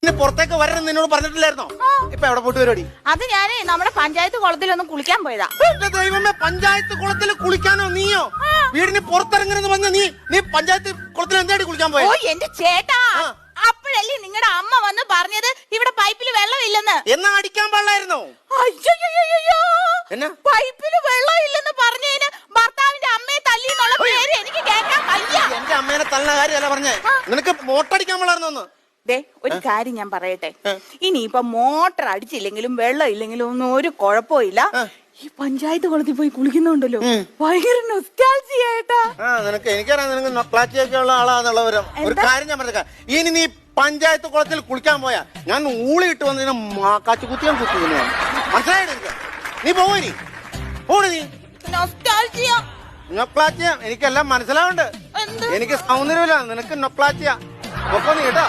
വീടിന് പുറത്തേക്ക് വരണം നിന്നോട് പറഞ്ഞിട്ടില്ലായിരുന്നോ? ഇപ്പൊ എവിടെ പോയിട്ട് പരിപാടി? അത് ഞാനേ നമ്മുടെ പഞ്ചായത്ത് കുളത്തിലൊന്നും കുളിക്കാൻ പോയതാ. എന്റെ ദൈവമേ, പഞ്ചായത്ത് കുളത്തിൽ കുളിക്കാനോ? നീയോ വീടിന് പുറത്തിറങ്ങണെന്ന് പറഞ്ഞ നീ പഞ്ചായത്ത് കുളത്തിൽ എന്തായിട്ട് കുളിക്കാൻ പോയോ? ഓ എന്റെ ചേട്ടാ, അപ്പോഴല്ലേ നിങ്ങളുടെ അമ്മ വന്ന് പറഞ്ഞത് ഇവിടെ പൈപ്പിൽ വെള്ളമില്ലെന്ന്. എന്നാ അടിക്കാൻ പാടില്ലായിരുന്നോ? അയ്യോ, എന്നാ പൈപ്പിൽ വെള്ളമില്ലെന്ന് പറഞ്ഞതിന് ഭർത്താവിന്റെ അമ്മയെ തല്ലി എന്നുള്ള പേര് എനിക്ക് കേൾക്കാൻ വയ്യ. എന്റെ അമ്മേനെ തള്ള കാര്യമല്ല പറഞ്ഞേ, നിനക്ക് മോട്ടടിക്കാൻ പാടില്ലായിരുന്നോ? ദേ ഒരു കാര്യം ഞാൻ പറയട്ടെ, ഇനിയിപ്പൊ മോട്ടർ അടിച്ചില്ലെങ്കിലും വെള്ളം ഇല്ലെങ്കിലും ഒന്നും ഒരു കുഴപ്പമില്ല. ഈ പഞ്ചായത്ത് കുളത്തിൽ പോയി കുളിക്കുന്നുണ്ടല്ലോ, ഭയങ്കര നൊസ്റ്റാൾജിയായിട്ടാ. നിനക്ക് എനിക്കറിയാം, നിനക്ക് നൊക്ലാച്ചിയൊക്കെ ഉള്ള ആളാന്നുള്ളവരും. ഒരു കാര്യം ഞാൻ പറഞ്ഞേക്കാം, ഇനി നീ പഞ്ചായത്ത് കുളത്തിൽ കുളിക്കാൻ പോയാ ഞാൻ ഊളിയിട്ട് വന്നതിന് കാച്ചു കുത്തിയാൻ കുത്തുന്നു. മനസ്സിലായിട്ട് നീ പോയി നീ നൊസ്റ്റാൾജിയ നൊക്ലാച്ചിയ. എനിക്കെല്ലാം മനസ്സിലാവുണ്ട്. എനിക്ക് സൗന്ദര്യമില്ല, നിനക്ക് നൊക്ലാച്ചിയ. ഒപ്പം നീ കേട്ടോ.